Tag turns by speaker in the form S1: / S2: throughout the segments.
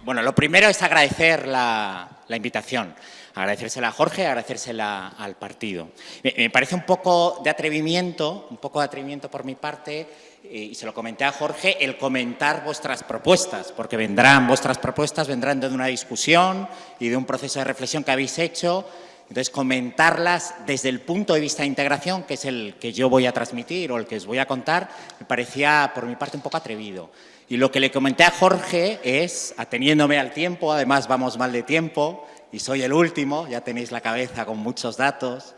S1: Bueno, lo primero es agradecer la invitación. Agradecérsela a Jorge, agradecérsela al partido. Me parece un poco de atrevimiento por mi parte, y se lo comenté a Jorge, el comentar vuestras propuestas, porque vuestras propuestas vendrán de una discusión y de un proceso de reflexión que habéis hecho. Entonces, comentarlas desde el punto de vista de integración, que es el que yo voy a transmitir o el que os voy a contar, me parecía, por mi parte, un poco atrevido. Y lo que le comenté a Jorge es, ateniéndome al tiempo, además vamos mal de tiempo, y soy el último, ya tenéis la cabeza con muchos datos.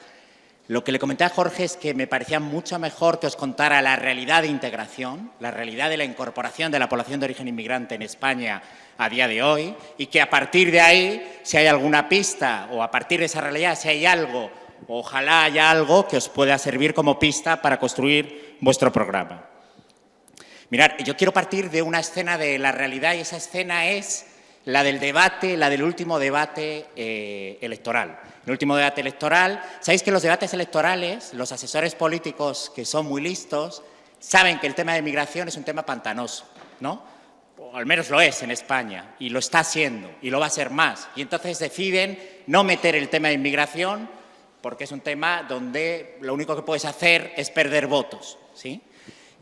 S1: Lo que le comenté a Jorge es que me parecía mucho mejor que os contara la realidad de integración, la realidad de la incorporación de la población de origen inmigrante en España a día de hoy, y que a partir de ahí, si hay alguna pista o a partir de esa realidad, si hay algo, ojalá haya algo que os pueda servir como pista para construir vuestro programa. Mirad, yo quiero partir de una escena de la realidad, y esa escena es la del debate, la del último debate electoral. El último debate electoral, sabéis que los debates electorales, los asesores políticos que son muy listos, saben que el tema de migración es un tema pantanoso, ¿no? O al menos lo es en España, y lo está siendo, y lo va a ser más. Y entonces deciden no meter el tema de inmigración porque es un tema donde lo único que puedes hacer es perder votos, ¿sí?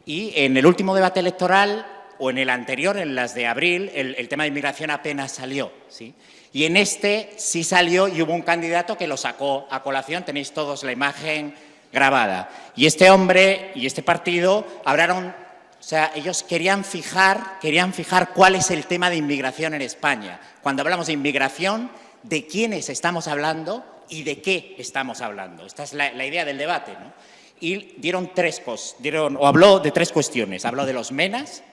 S1: Y en el último debate electoral, o en el anterior, en las de abril, el tema de inmigración apenas salió, ¿sí? Y en este sí salió y hubo un candidato que lo sacó a colación, tenéis todos la imagen grabada. Y este hombre y este partido hablaron, o sea, ellos querían fijar cuál es el tema de inmigración en España. Cuando hablamos de inmigración, ¿de quiénes estamos hablando y de qué estamos hablando? Esta es la idea del debate, ¿no? Y habló de tres cuestiones. Habló de los MENAs,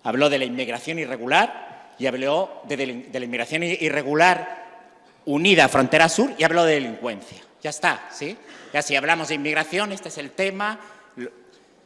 S1: habló de la inmigración irregular y habló de la inmigración irregular unida a frontera sur y habló de delincuencia. Ya está, ¿sí? Ya si hablamos de inmigración, este es el tema.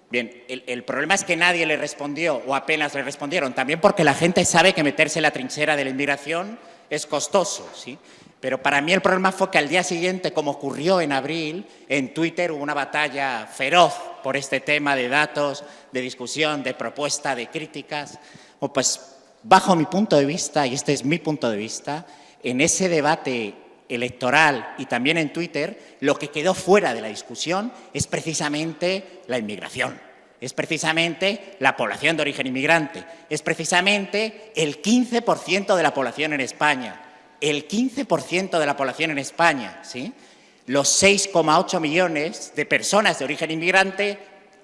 S1: Bien, el problema es que nadie le respondió o apenas le respondieron, también porque la gente sabe que meterse en la trinchera de la inmigración es costoso, ¿sí? Pero para mí el problema fue que al día siguiente, como ocurrió en abril, en Twitter hubo una batalla feroz por este tema de datos, de discusión, de propuesta, de críticas. Pues bajo mi punto de vista, y este es mi punto de vista, en ese debate electoral y también en Twitter, lo que quedó fuera de la discusión es precisamente la inmigración. Es precisamente la población de origen inmigrante. Es precisamente el 15% de la población en España. El 15% de la población en España, ¿sí? Los 6,8 millones de personas de origen inmigrante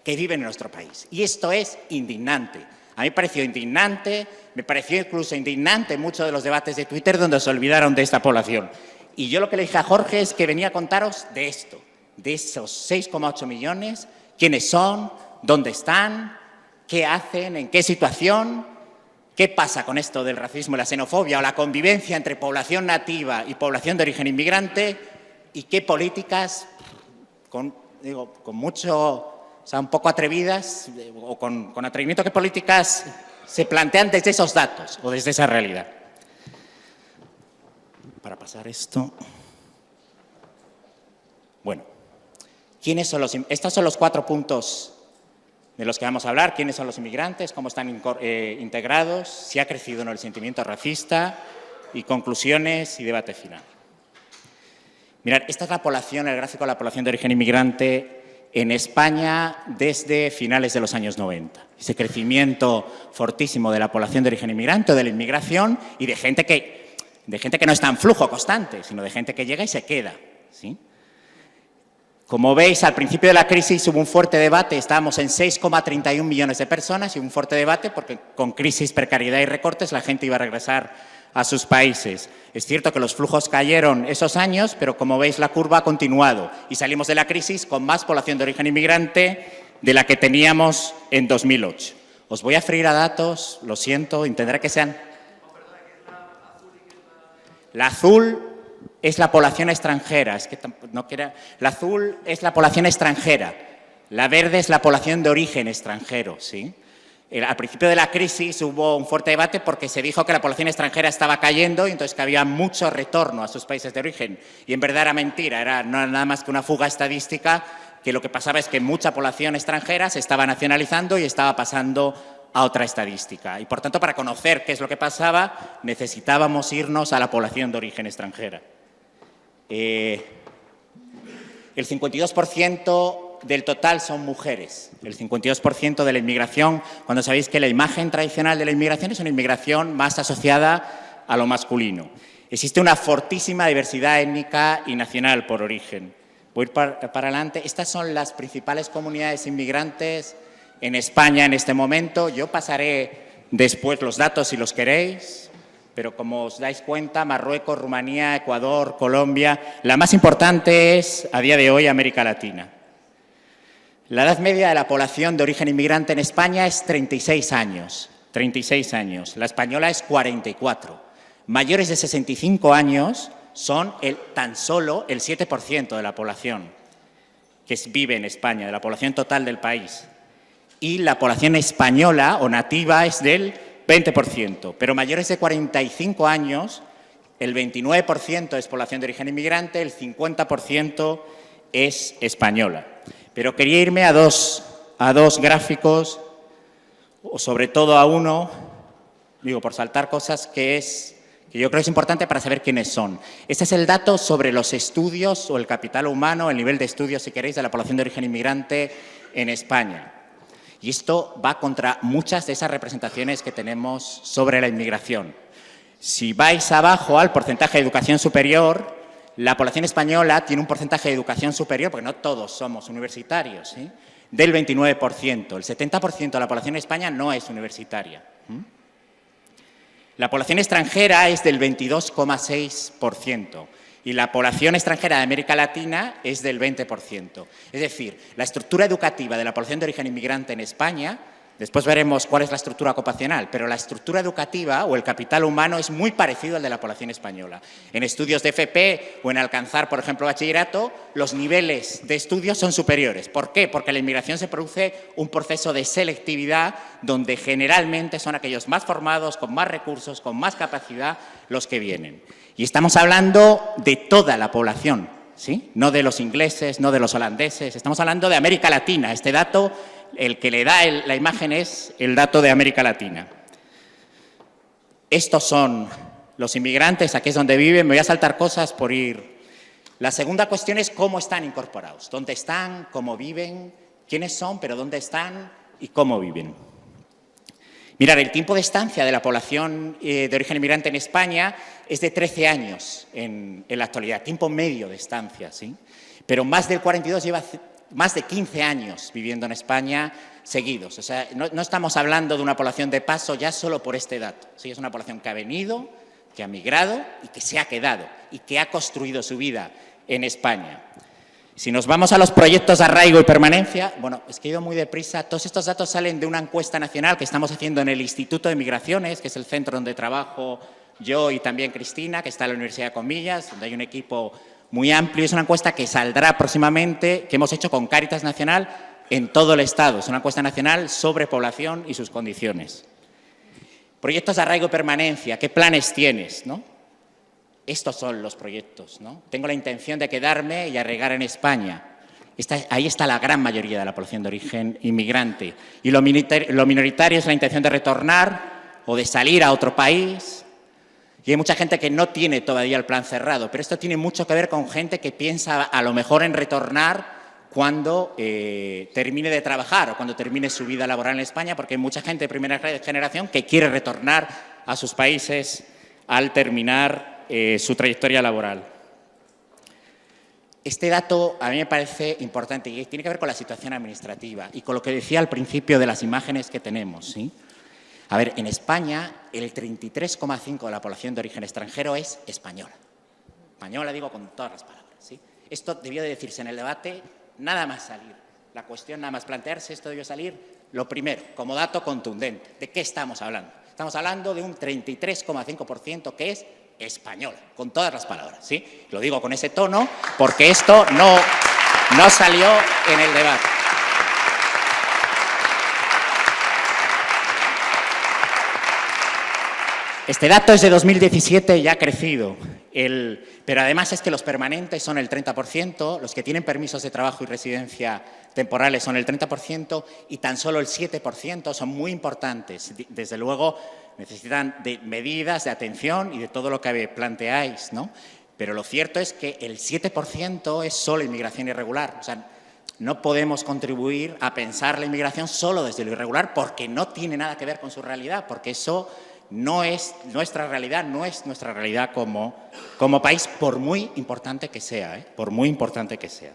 S1: que viven en nuestro país. Y esto es indignante. A mí me pareció indignante, me pareció incluso indignante muchos de los debates de Twitter donde se olvidaron de esta población. Y yo lo que le dije a Jorge es que venía a contaros de esto, de esos 6,8 millones, quiénes son, dónde están, qué hacen, en qué situación. ¿Qué pasa con esto del racismo y la xenofobia o la convivencia entre población nativa y población de origen inmigrante? ¿Y qué políticas, con mucho, o sea, un poco atrevidas o con atrevimiento, qué políticas se plantean desde esos datos o desde esa realidad? Para pasar esto. Bueno, ¿quiénes son estos son los 4 puntos de los que vamos a hablar? ¿Quiénes son los inmigrantes? ¿Cómo están integrados? ¿Si ha crecido o no el sentimiento racista? Y conclusiones y debate final. Mirad, esta es la población, el gráfico de la población de origen inmigrante en España desde finales de los años 90. Ese crecimiento fortísimo de la población de origen inmigrante o de la inmigración y de gente que no está en flujo constante, sino de gente que llega y se queda, ¿sí? Como veis, al principio de la crisis hubo un fuerte debate, estábamos en 6,31 millones de personas y un fuerte debate porque con crisis, precariedad y recortes la gente iba a regresar a sus países. Es cierto que los flujos cayeron esos años, pero como veis la curva ha continuado y salimos de la crisis con más población de origen inmigrante de la que teníamos en 2008. Os voy a freír a datos, lo siento, intentaré que sean... La azul es la población extranjera, la azul es la población extranjera, la verde es la población de origen extranjero, ¿sí? Al principio de la crisis hubo un fuerte debate porque se dijo que la población extranjera estaba cayendo y entonces que había mucho retorno a sus países de origen. Y en verdad era mentira, era nada más que una fuga estadística, que lo que pasaba es que mucha población extranjera se estaba nacionalizando y estaba pasando a otra estadística. Y, por tanto, para conocer qué es lo que pasaba, necesitábamos irnos a la población de origen extranjera. El 52% del total son mujeres. El 52% de la inmigración, cuando sabéis que la imagen tradicional de la inmigración es una inmigración más asociada a lo masculino. Existe una fortísima diversidad étnica y nacional por origen. Voy a ir para adelante. Estas son las principales comunidades inmigrantes en España en este momento. Yo pasaré después los datos si los queréis, pero como os dais cuenta, Marruecos, Rumanía, Ecuador, Colombia. La más importante es, a día de hoy, América Latina. La edad media de la población de origen inmigrante en España es 36 años. 36 años. La española es 44. Mayores de 65 años son tan solo el 7% de la población que vive en España, de la población total del país. Y la población española o nativa es del 20%, pero mayores de 45 años, el 29% es población de origen inmigrante, el 50% es española. Pero quería irme a dos gráficos, o sobre todo a uno, digo, por saltar cosas que yo creo que es importante para saber quiénes son. Este es el dato sobre los estudios o el capital humano, el nivel de estudios, si queréis, de la población de origen inmigrante en España. Y esto va contra muchas de esas representaciones que tenemos sobre la inmigración. Si vais abajo al porcentaje de educación superior, la población española tiene un porcentaje de educación superior, porque no todos somos universitarios, ¿sí?, del 29%. El 70% de la población en España no es universitaria. La población extranjera es del 22,6% y la población extranjera de América Latina es del 20%. Es decir, la estructura educativa de la población de origen inmigrante en España, después veremos cuál es la estructura ocupacional, pero la estructura educativa o el capital humano es muy parecido al de la población española. En estudios de FP o en alcanzar, por ejemplo, bachillerato, los niveles de estudios son superiores. ¿Por qué? Porque en la inmigración se produce un proceso de selectividad donde generalmente son aquellos más formados, con más recursos, con más capacidad, los que vienen. Y estamos hablando de toda la población, ¿sí?, no de los ingleses, no de los holandeses, estamos hablando de América Latina. Este dato, el que le da la imagen es el dato de América Latina. Estos son los inmigrantes, aquí es donde viven. Me voy a saltar cosas por ir. La segunda cuestión es cómo están incorporados, dónde están, cómo viven, quiénes son, pero dónde están y cómo viven. Mirad, el tiempo de estancia de la población de origen inmigrante en España es de 13 años en la actualidad, tiempo medio de estancia, ¿sí? Pero más del 42 lleva más de 15 años viviendo en España seguidos. O sea, no estamos hablando de una población de paso ya solo por este dato. Sí, es una población que ha venido, que ha migrado y que se ha quedado y que ha construido su vida en España. Si nos vamos a los proyectos de arraigo y permanencia, bueno, es que he ido muy deprisa. Todos estos datos salen de una encuesta nacional que estamos haciendo en el Instituto de Migraciones, que es el centro donde trabajo yo y también Cristina, que está en la Universidad de Comillas, donde hay un equipo muy amplio. Es una encuesta que saldrá próximamente, que hemos hecho con Cáritas Nacional en todo el Estado. Es una encuesta nacional sobre población y sus condiciones. Proyectos de arraigo y permanencia, ¿qué planes tienes, no? Estos son los proyectos, ¿no? Tengo la intención de quedarme y arraigar en España. Ahí está la gran mayoría de la población de origen inmigrante. Y lo minoritario es la intención de retornar o de salir a otro país. Y hay mucha gente que no tiene todavía el plan cerrado, pero esto tiene mucho que ver con gente que piensa a lo mejor en retornar cuando termine de trabajar o cuando termine su vida laboral en España, porque hay mucha gente de primera generación que quiere retornar a sus países al terminar su trayectoria laboral. Este dato a mí me parece importante y tiene que ver con la situación administrativa y con lo que decía al principio de las imágenes que tenemos, ¿sí? A ver, en España el 33,5% de la población de origen extranjero es española. Española digo con todas las palabras, ¿sí? Esto debió de decirse en el debate nada más salir. La cuestión nada más plantearse, esto debió salir lo primero, como dato contundente. ¿De qué estamos hablando? Estamos hablando de un 33,5% que es española, con todas las palabras, ¿sí? Lo digo con ese tono porque esto no salió en el debate. Este dato es de 2017 y ha crecido. Pero además es que los permanentes son el 30%, los que tienen permisos de trabajo y residencia temporales son el 30% y tan solo el 7% son muy importantes. Desde luego necesitan de medidas, de atención y de todo lo que planteáis, ¿no? Pero lo cierto es que el 7% es solo inmigración irregular. O sea, no podemos contribuir a pensar la inmigración solo desde lo irregular porque no tiene nada que ver con su realidad, porque eso no es nuestra realidad, no es nuestra realidad como país, por muy importante que sea, por muy importante que sea.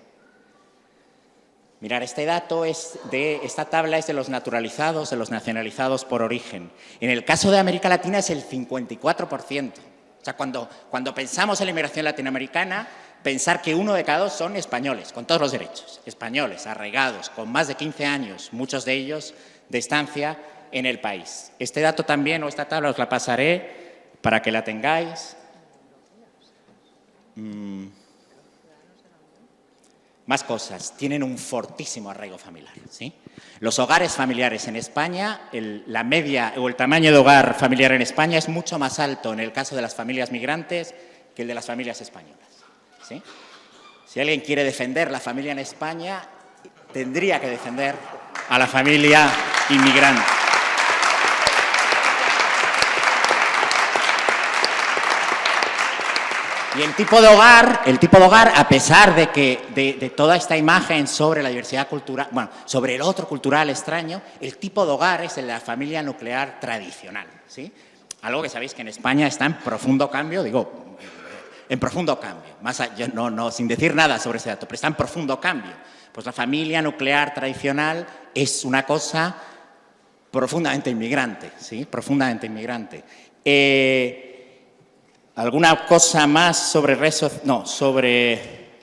S1: Mirar, esta tabla es de los naturalizados, de los nacionalizados por origen. En el caso de América Latina es el 54%. O sea, cuando pensamos en la inmigración latinoamericana, pensar que 1 de cada 2 son españoles, con todos los derechos, españoles, arraigados, con más de 15 años, muchos de ellos de estancia en el país. Este dato también, o esta tabla, os la pasaré para que la tengáis. Más cosas. Tienen un fortísimo arraigo familiar, ¿sí? Los hogares familiares en España, la media o el tamaño de hogar familiar en España es mucho más alto en el caso de las familias migrantes que el de las familias españolas, ¿sí? Si alguien quiere defender la familia en España, tendría que defender a la familia inmigrante. Y el tipo de hogar, a pesar de toda esta imagen sobre la diversidad cultural, bueno, sobre el otro cultural extraño, el tipo de hogar es el de la familia nuclear tradicional, ¿sí? Algo que sabéis que en España está en profundo cambio, en profundo cambio, sin decir nada sobre ese dato, pero está en profundo cambio. Pues la familia nuclear tradicional es una cosa profundamente inmigrante, ¿sí? Profundamente inmigrante. ¿Alguna cosa más sobre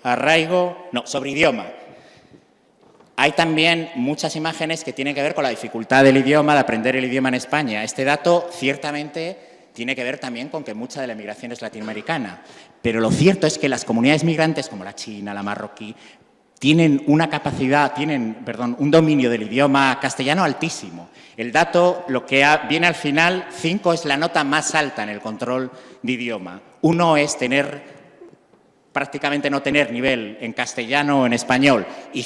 S1: arraigo? No, sobre idioma. Hay también muchas imágenes que tienen que ver con la dificultad del idioma, de aprender el idioma en España. Este dato ciertamente tiene que ver también con que mucha de la migración es latinoamericana. Pero lo cierto es que las comunidades migrantes como la china, la marroquí, tienen un dominio del idioma castellano altísimo. El dato, lo que viene al final, 5 es la nota más alta en el control de idioma. 1 es prácticamente no tener nivel en castellano o en español. Y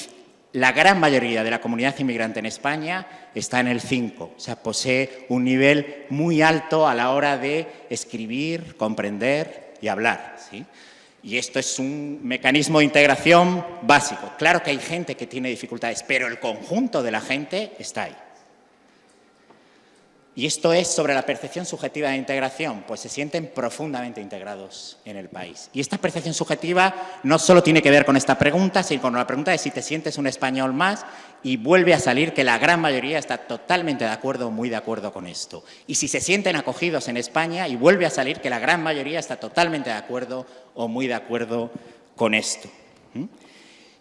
S1: la gran mayoría de la comunidad inmigrante en España está en el 5. O sea, posee un nivel muy alto a la hora de escribir, comprender y hablar, ¿sí? Y esto es un mecanismo de integración básico. Claro que hay gente que tiene dificultades, pero el conjunto de la gente está ahí. Y esto es sobre la percepción subjetiva de integración, pues se sienten profundamente integrados en el país. Y esta percepción subjetiva no solo tiene que ver con esta pregunta, sino con la pregunta de si te sientes un español más, y vuelve a salir que la gran mayoría está totalmente de acuerdo o muy de acuerdo con esto. Y si se sienten acogidos en España, y vuelve a salir que la gran mayoría está totalmente de acuerdo o muy de acuerdo con esto.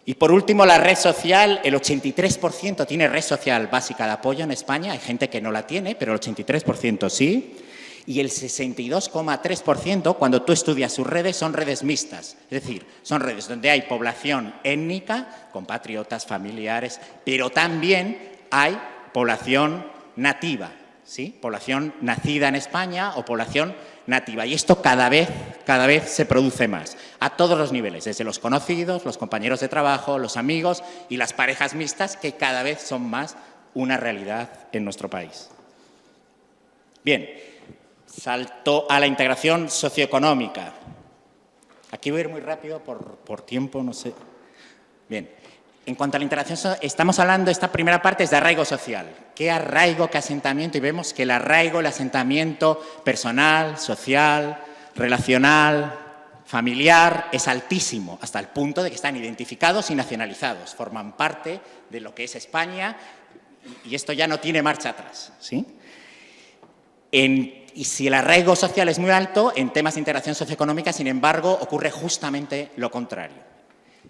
S1: Y por último, la red social, el 83% tiene red social básica de apoyo en España. Hay gente que no la tiene, pero el 83% sí. Y el 62,3%, cuando tú estudias sus redes, son redes mixtas. Es decir, son redes donde hay población étnica, compatriotas, familiares, pero también hay población nativa, ¿sí? Población nacida en España o población nativa. Y esto cada vez se produce más, a todos los niveles, desde los conocidos, los compañeros de trabajo, los amigos y las parejas mixtas, que cada vez son más una realidad en nuestro país. Bien, salto a la integración socioeconómica. Aquí voy a ir muy rápido por tiempo, no sé. Bien. En cuanto a la integración, estamos hablando, esta primera parte es de arraigo social. ¿Qué arraigo, qué asentamiento? Y vemos que el arraigo, el asentamiento personal, social, relacional, familiar, es altísimo, hasta el punto de que están identificados y nacionalizados. Forman parte de lo que es España y esto ya no tiene marcha atrás, ¿sí? Y si el arraigo social es muy alto, en temas de integración socioeconómica, sin embargo, ocurre justamente lo contrario.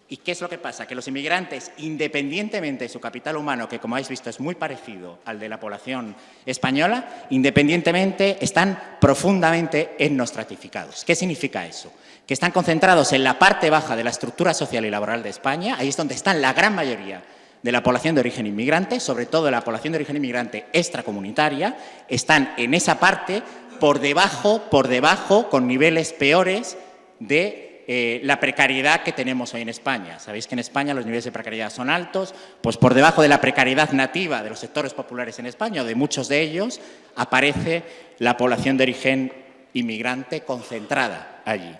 S1: ¿Y qué es lo que pasa? Que los inmigrantes, independientemente de su capital humano, que como habéis visto es muy parecido al de la población española, independientemente están profundamente etnostratificados. ¿Qué significa eso? Que están concentrados en la parte baja de la estructura social y laboral de España, ahí es donde están la gran mayoría de la población de origen inmigrante, sobre todo la población de origen inmigrante extracomunitaria, están en esa parte por debajo, con niveles peores de la precariedad que tenemos hoy en España. Sabéis que en España los niveles de precariedad son altos, pues por debajo de la precariedad nativa de los sectores populares en España, o de muchos de ellos, aparece la población de origen inmigrante concentrada allí.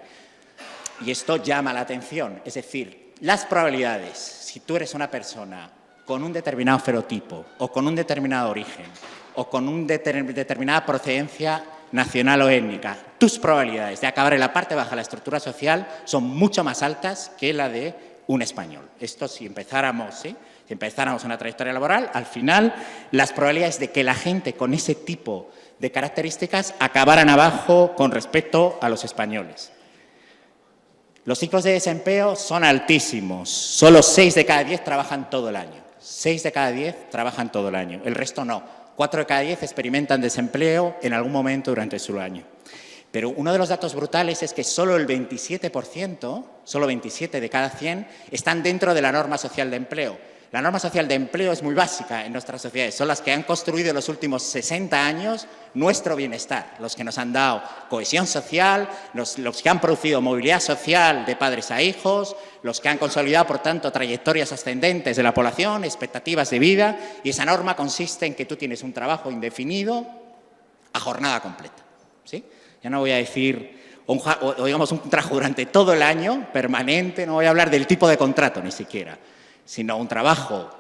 S1: Y esto llama la atención, es decir, las probabilidades, si tú eres una persona con un determinado fenotipo, o con un determinado origen, o con una determinada procedencia nacional o étnica, tus probabilidades de acabar en la parte baja de la estructura social son mucho más altas que la de un español. Esto si empezáramos una trayectoria laboral, al final las probabilidades de que la gente con ese tipo de características acabaran abajo con respecto a los españoles. Los ciclos de desempleo son altísimos. Solo 6 de cada 10 trabajan todo el año. 6 de cada 10 trabajan todo el año. El resto no. 4 de cada 10 experimentan desempleo en algún momento durante su año. Pero uno de los datos brutales es que solo el 27%, solo 27 de cada 100, están dentro de la norma social de empleo. La norma social de empleo es muy básica en nuestras sociedades. Son las que han construido en los últimos 60 años nuestro bienestar, los que nos han dado cohesión social, los que han producido movilidad social de padres a hijos, los que han consolidado, por tanto, trayectorias ascendentes de la población, expectativas de vida, y esa norma consiste en que tú tienes un trabajo indefinido a jornada completa, ¿sí? Ya no voy a decir, o digamos, un trabajo durante todo el año, permanente, no voy a hablar del tipo de contrato ni siquiera, sino un trabajo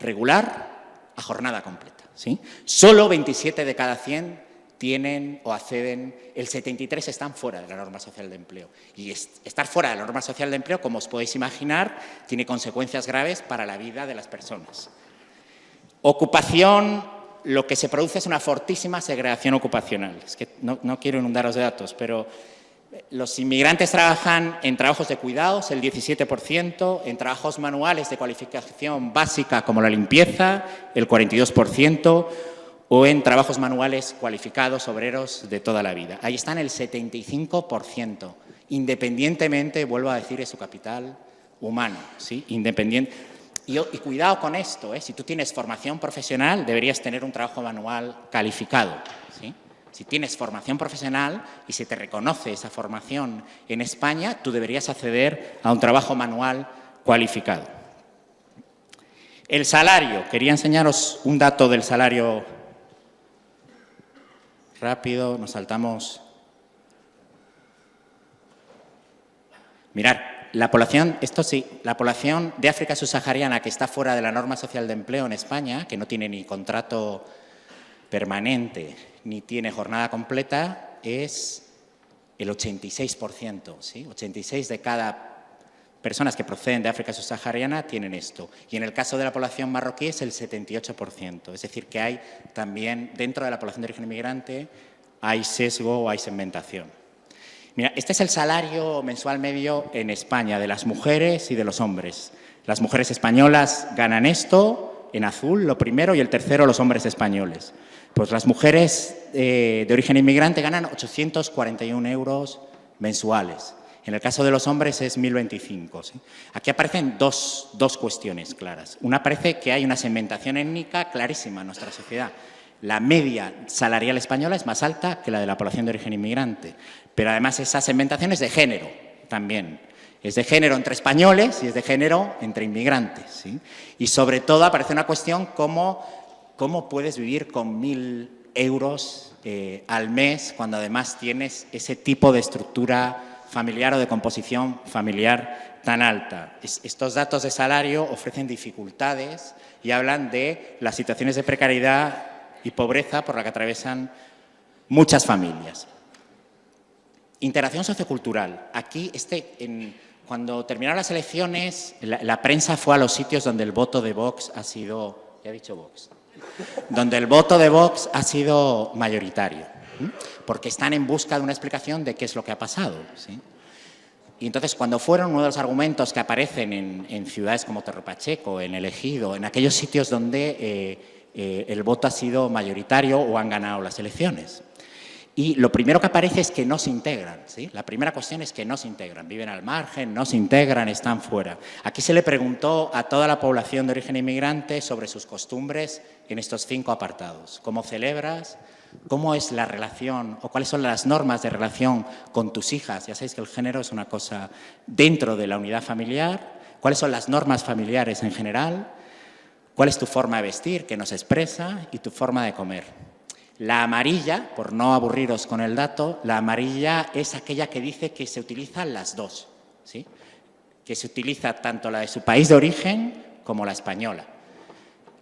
S1: regular a jornada completa, ¿sí? Solo 27 de cada 100 tienen o acceden, el 73 están fuera de la norma social de empleo. Y estar fuera de la norma social de empleo, como os podéis imaginar, tiene consecuencias graves para la vida de las personas. Ocupación, lo que se produce es una fortísima segregación ocupacional. Es que no quiero inundaros de datos, pero los inmigrantes trabajan en trabajos de cuidados, el 17%, en trabajos manuales de cualificación básica como la limpieza, el 42%, o en trabajos manuales cualificados, obreros de toda la vida. Ahí están el 75%, independientemente, vuelvo a decir, de su capital humano, ¿sí? Independiente. Y cuidado con esto, ¿eh? Si tú tienes formación profesional, deberías tener un trabajo manual calificado, ¿sí? Si tienes formación profesional y se te reconoce esa formación en España, tú deberías acceder a un trabajo manual cualificado. El salario. Quería enseñaros un dato del salario rápido. Nos saltamos. Mirad, la población, esto sí, la población de África subsahariana que está fuera de la norma social de empleo en España, que no tiene ni contrato permanente ni tiene jornada completa, es el 86%, ¿sí? 86 de cada personas que proceden de África subsahariana tienen esto. Y en el caso de la población marroquí es el 78%. Es decir, que hay también, dentro de la población de origen inmigrante, hay sesgo o hay segmentación. Mira, este es el salario mensual medio en España de las mujeres y de los hombres. Las mujeres españolas ganan esto, en azul, lo primero, y el tercero los hombres españoles. Pues las mujeres de origen inmigrante ganan 841 euros mensuales. En el caso de los hombres es 1.025. ¿Sí? Aquí aparecen dos cuestiones claras. Una, parece que hay una segmentación étnica clarísima en nuestra sociedad. La media salarial española es más alta que la de la población de origen inmigrante. Pero además esa segmentación es de género también. Es de género entre españoles y es de género entre inmigrantes, ¿sí? Y sobre todo aparece una cuestión como ¿cómo puedes vivir con 1.000 euros al mes cuando además tienes ese tipo de estructura familiar o de composición familiar tan alta? Estos datos de salario ofrecen dificultades y hablan de las situaciones de precariedad y pobreza por la que atraviesan muchas familias. Interacción sociocultural. Aquí, cuando terminaron las elecciones, la prensa fue a los sitios donde el voto de Vox ha sido, ya he dicho Vox, donde el voto de Vox ha sido mayoritario, porque están en busca de una explicación de qué es lo que ha pasado, ¿sí? Y entonces, cuando fueron, uno de los argumentos que aparecen en ciudades como Torre Pacheco, en El Ejido, en aquellos sitios donde el voto ha sido mayoritario o han ganado las elecciones. Y lo primero que aparece es que no se integran, ¿sí? La primera cuestión es que no se integran, viven al margen, no se integran, están fuera. Aquí se le preguntó a toda la población de origen inmigrante sobre sus costumbres en estos 5 apartados. ¿Cómo celebras ¿Cómo es la relación o cuáles son las normas de relación con tus hijas? Ya sabéis que el género es una cosa dentro de la unidad familiar. ¿Cuáles son las normas familiares en general? ¿Cuál es tu forma de vestir, que nos expresa, y tu forma de comer? La amarilla, por no aburriros con el dato, la amarilla es aquella que dice que se utilizan las dos, ¿sí? Que se utiliza tanto la de su país de origen como la española.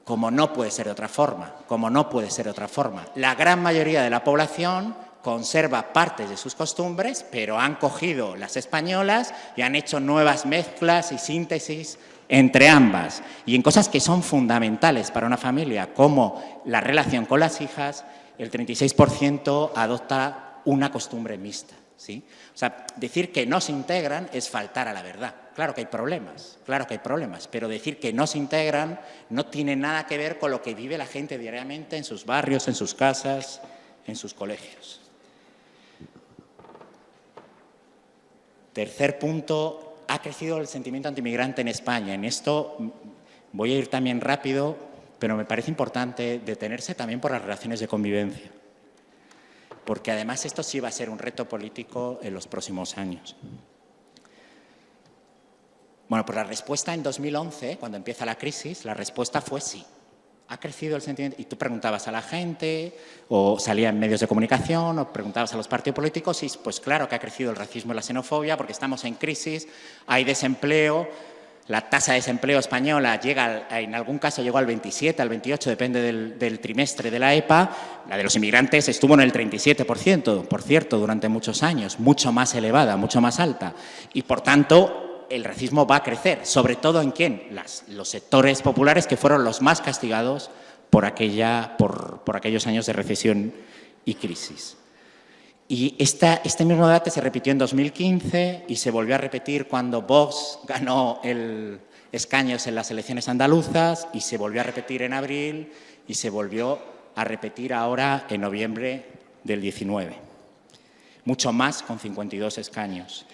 S1: Como no puede ser de otra forma, como no puede ser de otra forma. La gran mayoría de la población conserva partes de sus costumbres, pero han cogido las españolas y han hecho nuevas mezclas y síntesis entre ambas. Y en cosas que son fundamentales para una familia, como la relación con las hijas, el 36% adopta una costumbre mixta, ¿sí? O sea, decir que no se integran es faltar a la verdad. Claro que hay problemas, pero decir que no se integran no tiene nada que ver con lo que vive la gente diariamente en sus barrios, en sus casas, en sus colegios. Tercer punto, ha crecido el sentimiento antimigrante en España. En esto voy a ir también rápido, pero me parece importante detenerse también por las relaciones de convivencia, porque además esto sí va a ser un reto político en los próximos años. Bueno, pues la respuesta en 2011, cuando empieza la crisis, la respuesta fue sí. Ha crecido el sentimiento. Y tú preguntabas a la gente, o salía en medios de comunicación, o preguntabas a los partidos políticos, y pues claro que ha crecido el racismo y la xenofobia, porque estamos en crisis, hay desempleo, la tasa de desempleo española llega, en algún caso llegó al 27, al 28, depende del trimestre de la EPA. La de los inmigrantes estuvo en el 37%, por cierto, durante muchos años, mucho más elevada, mucho más alta. Y por tanto, el racismo va a crecer, sobre todo ¿en quién? Los sectores populares, que fueron los más castigados por aquellos años de recesión y crisis. Y este mismo debate se repitió en 2015 y se volvió a repetir cuando Vox ganó escaños en las elecciones andaluzas, y se volvió a repetir en abril y se volvió a repetir ahora en noviembre del 19. Mucho más con 52 escaños.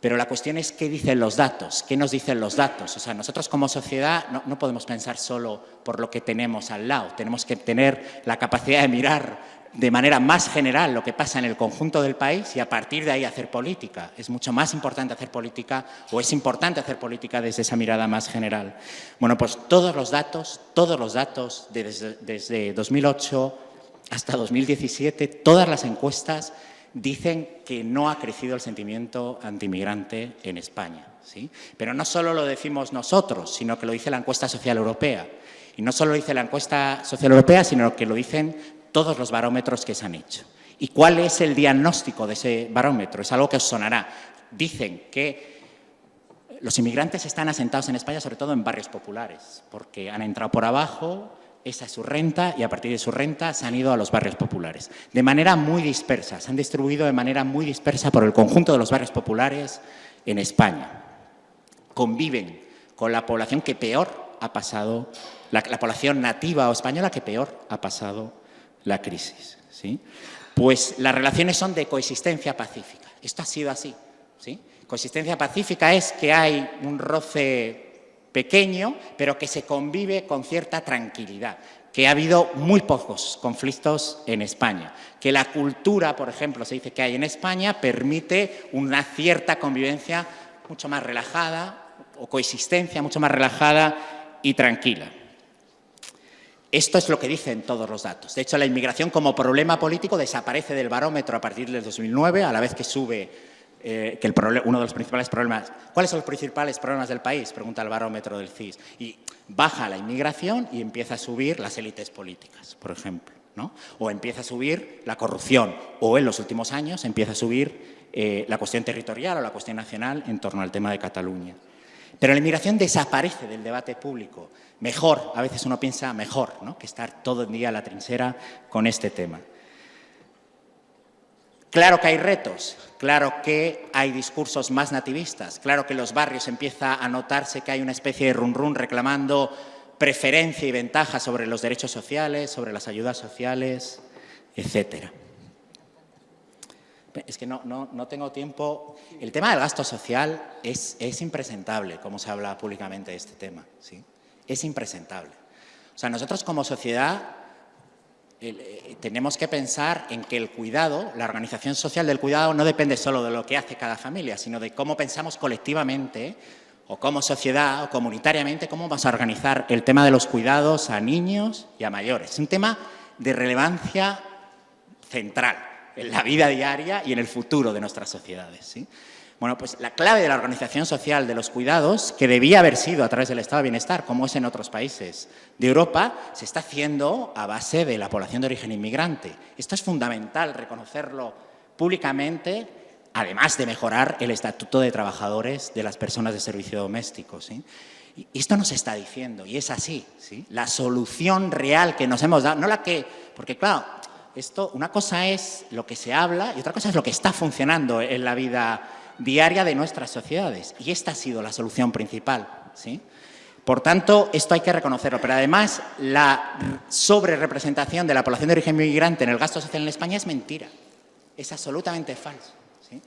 S1: Pero la cuestión es qué dicen los datos, qué nos dicen los datos. O sea, nosotros como sociedad no podemos pensar solo por lo que tenemos al lado. Tenemos que tener la capacidad de mirar de manera más general lo que pasa en el conjunto del país y a partir de ahí hacer política. Es mucho más importante hacer política, o es importante hacer política desde esa mirada más general. Bueno, pues todos los datos desde 2008 hasta 2017, todas las encuestas dicen que no ha crecido el sentimiento antimigrante en España, ¿sí? Pero no solo lo decimos nosotros, sino que lo dice la encuesta social europea. Y no solo lo dice la encuesta social europea, sino que lo dicen todos los barómetros que se han hecho. ¿Y cuál es el diagnóstico de ese barómetro? Es algo que os sonará. Dicen que los inmigrantes están asentados en España sobre todo en barrios populares, porque han entrado por abajo, esa es su renta, y a partir de su renta se han ido a los barrios populares. De manera muy dispersa, se han distribuido de manera muy dispersa por el conjunto de los barrios populares en España. Conviven con la población que peor ha pasado, la población nativa o española que peor ha pasado la crisis, ¿sí? Pues las relaciones son de coexistencia pacífica. Esto ha sido así, ¿sí? Coexistencia pacífica es que hay un roce pequeño, pero que se convive con cierta tranquilidad, que ha habido muy pocos conflictos en España, que la cultura, por ejemplo, se dice que hay en España, permite una cierta convivencia mucho más relajada, o coexistencia mucho más relajada y tranquila. Esto es lo que dicen todos los datos. De hecho, la inmigración como problema político desaparece del barómetro a partir del 2009, a la vez que sube uno de los principales problemas. ¿Cuáles son los principales problemas del país? Pregunta el barómetro del CIS. Y baja la inmigración y empieza a subir las élites políticas, por ejemplo, ¿no? O empieza a subir la corrupción, o en los últimos años empieza a subir la cuestión territorial o la cuestión nacional en torno al tema de Cataluña. Pero la inmigración desaparece del debate público. Mejor, a veces uno piensa mejor, ¿no?, que estar todo el día a la trinchera con este tema. Claro que hay retos, claro que hay discursos más nativistas, claro que en los barrios empieza a notarse que hay una especie de run-run reclamando preferencia y ventaja sobre los derechos sociales, sobre las ayudas sociales, etcétera. Es que no tengo tiempo. El tema del gasto social es impresentable, como se habla públicamente de este tema, ¿sí? Es impresentable. O sea, nosotros como sociedad tenemos que pensar en que el cuidado, la organización social del cuidado, no depende solo de lo que hace cada familia, sino de cómo pensamos colectivamente o como sociedad o comunitariamente, cómo vamos a organizar el tema de los cuidados a niños y a mayores. Es un tema de relevancia central en la vida diaria y en el futuro de nuestras sociedades, ¿sí? Bueno, pues la clave de la organización social de los cuidados, que debía haber sido a través del estado de bienestar, como es en otros países de Europa, se está haciendo a base de la población de origen inmigrante. Esto es fundamental reconocerlo públicamente, además de mejorar el estatuto de trabajadores de las personas de servicio doméstico, ¿sí? Y esto nos está diciendo, y es así, ¿sí? La solución real que nos hemos dado, no la que, porque claro, esto, una cosa es lo que se habla y otra cosa es lo que está funcionando en la vida diaria de nuestras sociedades. Y esta ha sido la solución principal, ¿sí? Por tanto, esto hay que reconocerlo. Pero además, la sobrerepresentación de la población de origen inmigrante en el gasto social en España es mentira. Es absolutamente falso, ¿sí?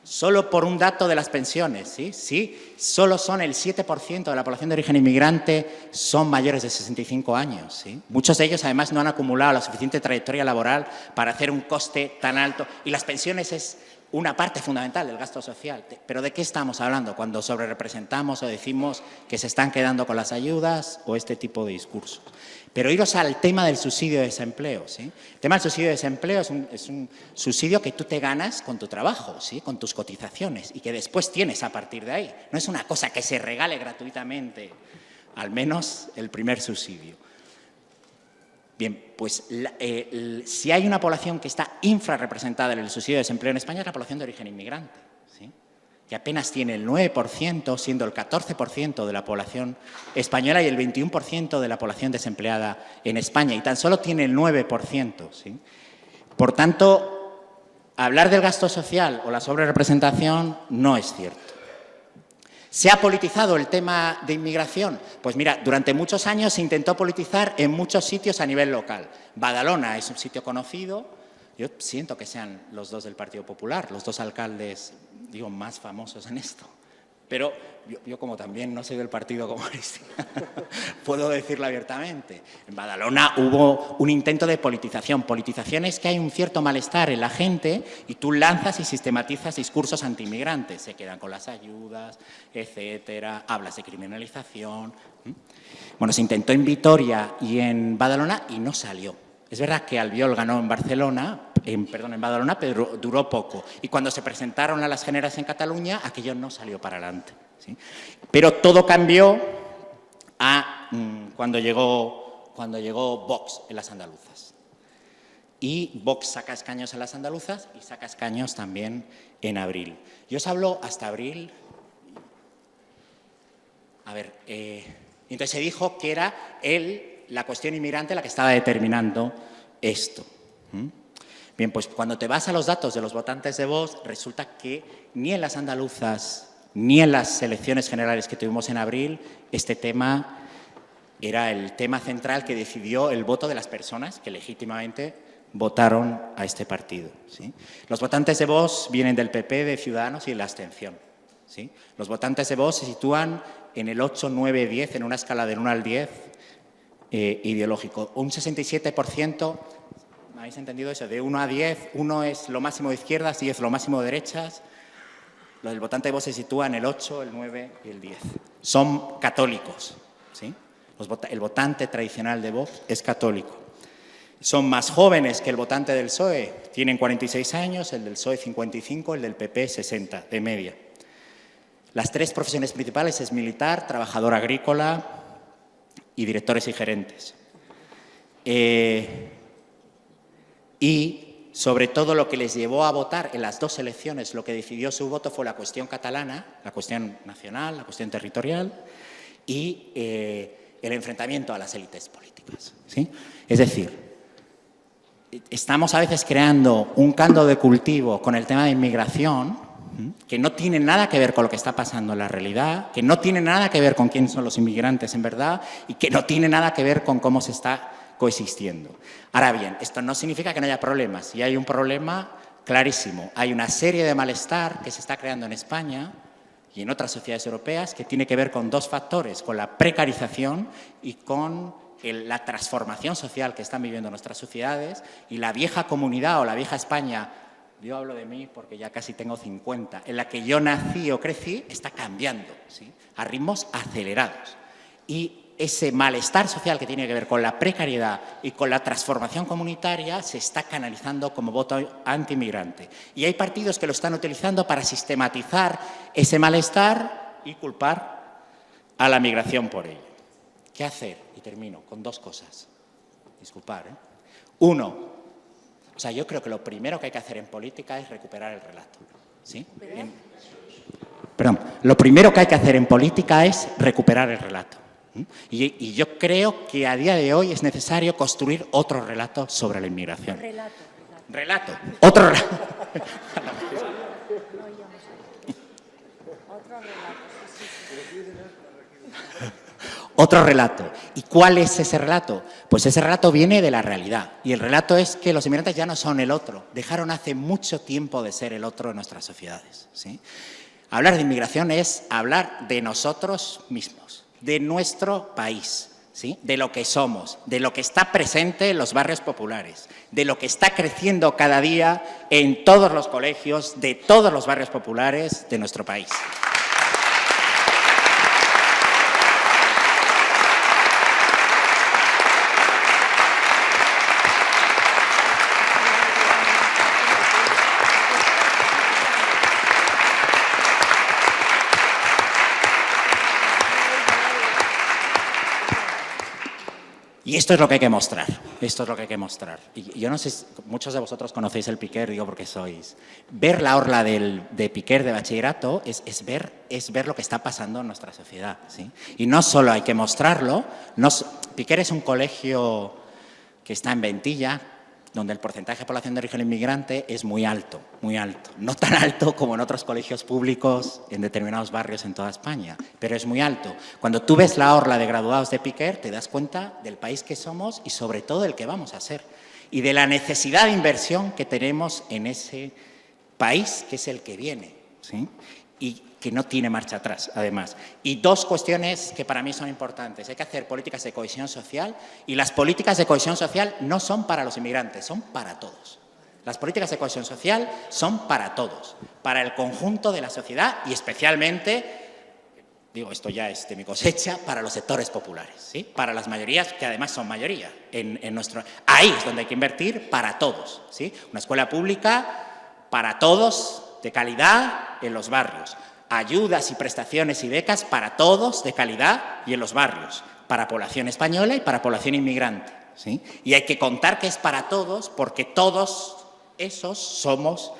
S1: Solo por un dato de las pensiones, ¿sí? Sí, solo son el 7% de la población de origen inmigrante son mayores de 65 años, ¿sí? Muchos de ellos, además, no han acumulado la suficiente trayectoria laboral para hacer un coste tan alto. Y las pensiones es una parte fundamental del gasto social. Pero ¿de qué estamos hablando cuando sobrerepresentamos o decimos que se están quedando con las ayudas o este tipo de discursos? Pero iros al tema del subsidio de desempleo, ¿sí? El tema del subsidio de desempleo es un subsidio que tú te ganas con tu trabajo, ¿sí? Con tus cotizaciones y que después tienes a partir de ahí. No es una cosa que se regale gratuitamente, al menos el primer subsidio. Bien, pues si hay una población que está infrarrepresentada en el subsidio de desempleo en España es la población de origen inmigrante, ¿sí? Que apenas tiene el 9%, siendo el 14% de la población española y el 21% de la población desempleada en España, y tan solo tiene el 9%, ¿sí? Por tanto, hablar del gasto social o la sobrerepresentación no es cierto. ¿Se ha politizado el tema de inmigración? Pues mira, durante muchos años se intentó politizar en muchos sitios a nivel local. Badalona es un sitio conocido. Yo siento que sean los dos del Partido Popular, los dos alcaldes, digo, más famosos en esto. Pero yo como también no soy del Partido Comunista, puedo decirlo abiertamente. En Badalona hubo un intento de politización. Politización es que hay un cierto malestar en la gente y tú lanzas y sistematizas discursos antiinmigrantes. Se quedan con las ayudas, etcétera, hablas de criminalización. Bueno, se intentó en Vitoria y en Badalona y no salió. Es verdad que Albiol ganó en en Badalona, pero duró poco. Y cuando se presentaron a las generales en Cataluña, aquello no salió para adelante, ¿sí? Pero todo cambió cuando llegó Vox en las andaluzas. Y Vox saca escaños en las andaluzas y saca escaños también en abril. Yo os hablo hasta abril. A ver, entonces se dijo que era la cuestión inmigrante la que estaba determinando esto. Bien, pues cuando te vas a los datos de los votantes de Vox, resulta que ni en las andaluzas ni en las elecciones generales que tuvimos en abril, este tema era el tema central que decidió el voto de las personas que legítimamente votaron a este partido, ¿sí? Los votantes de Vox vienen del PP, de Ciudadanos y de la abstención, ¿sí? Los votantes de Vox se sitúan en el 8, 9, 10, en una escala del 1 al 10 ideológico. Un 67%, ¿me habéis entendido eso? De 1 a 10, 1 es lo máximo de izquierdas, 10 lo máximo de derechas. Lo del votante de Vox se sitúa en el 8, el 9 y el 10. Son católicos, ¿sí? El votante tradicional de Vox es católico. Son más jóvenes que el votante del PSOE, tienen 46 años, el del PSOE 55, el del PP 60, de media. Las tres profesiones principales es militar, trabajador agrícola y directores y gerentes. Y sobre todo lo que les llevó a votar en las dos elecciones, lo que decidió su voto fue la cuestión catalana, la cuestión nacional, la cuestión territorial y el enfrentamiento a las élites políticas, ¿sí? Es decir, estamos a veces creando un caldo de cultivo con el tema de inmigración que no tiene nada que ver con lo que está pasando en la realidad, que no tiene nada que ver con quiénes son los inmigrantes en verdad y que no tiene nada que ver con cómo se está coexistiendo. Ahora bien, esto no significa que no haya problemas. Y hay un problema clarísimo. Hay una serie de malestar que se está creando en España y en otras sociedades europeas que tiene que ver con dos factores, con la precarización y con la transformación social que están viviendo nuestras sociedades, y la vieja comunidad o la vieja España, yo hablo de mí porque ya casi tengo 50, en la que yo nací o crecí, está cambiando, ¿sí?, a ritmos acelerados. Y ese malestar social que tiene que ver con la precariedad y con la transformación comunitaria se está canalizando como voto antiinmigrante. Y hay partidos que lo están utilizando para sistematizar ese malestar y culpar a la migración por ello. ¿Qué hacer? Y termino con dos cosas. Disculpad, ¿eh? Uno, yo creo que lo primero que hay que hacer en política es recuperar el relato, ¿sí? Lo primero que hay que hacer en política es recuperar el relato. Y yo creo que a día de hoy es necesario construir otro relato sobre la inmigración. Relato. Otro relato. Otro relato. ¿Y cuál es ese relato? Pues ese relato viene de la realidad. Y el relato es que los inmigrantes ya no son el otro. Dejaron hace mucho tiempo de ser el otro en nuestras sociedades, ¿sí? Hablar de inmigración es hablar de nosotros mismos, de nuestro país, ¿sí?, de lo que somos, de lo que está presente en los barrios populares, de lo que está creciendo cada día en todos los colegios, de todos los barrios populares de nuestro país. Y esto es lo que hay que mostrar, esto es lo que hay que mostrar. Y yo no sé, muchos de vosotros conocéis el Piquer, digo porque sois. Ver la orla de Piquer de bachillerato es ver lo que está pasando en nuestra sociedad, ¿sí? Y no solo hay que mostrarlo, Piquer es un colegio que está en Ventilla, donde el porcentaje de población de origen inmigrante es muy alto, no tan alto como en otros colegios públicos en determinados barrios en toda España, pero es muy alto. Cuando tú ves la orla de graduados de Piquer, te das cuenta del país que somos y sobre todo del que vamos a ser, y de la necesidad de inversión que tenemos en ese país que es el que viene, ¿sí?, y que no tiene marcha atrás, además. Y dos cuestiones que para mí son importantes. Hay que hacer políticas de cohesión social, y las políticas de cohesión social no son para los inmigrantes, son para todos. Las políticas de cohesión social son para todos, para el conjunto de la sociedad y especialmente, digo, esto ya es de mi cosecha, para los sectores populares, ¿sí?, para las mayorías, que además son mayoría en nuestro... Ahí es donde hay que invertir para todos, ¿sí? Una escuela pública para todos, de calidad, en los barrios. Ayudas y prestaciones y becas para todos, de calidad y en los barrios, para población española y para población inmigrante, ¿sí? Y hay que contar que es para todos, porque todos esos somos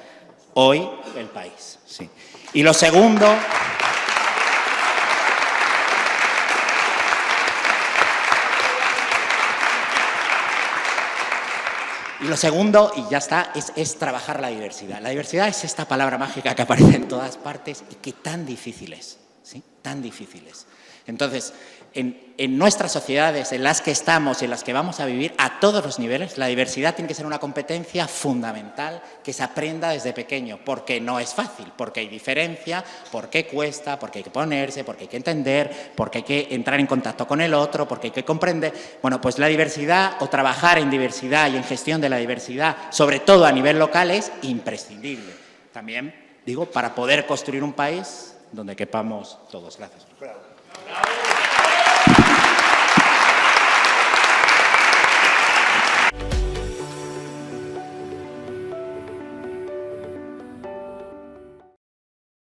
S1: hoy el país, ¿sí? Y lo segundo... Y lo segundo, y ya está, es trabajar la diversidad. La diversidad es esta palabra mágica que aparece en todas partes y que tan difícil es, ¿sí?, tan difícil es. Entonces, en nuestras sociedades, en las que estamos y en las que vamos a vivir, a todos los niveles, la diversidad tiene que ser una competencia fundamental que se aprenda desde pequeño, porque no es fácil, porque hay diferencia, porque cuesta, porque hay que ponerse, porque hay que entender, porque hay que entrar en contacto con el otro, porque hay que comprender. Bueno, pues la diversidad, o trabajar en diversidad y en gestión de la diversidad, sobre todo a nivel local, es imprescindible. También, digo, para poder construir un país donde quepamos todos. Gracias. Bravo.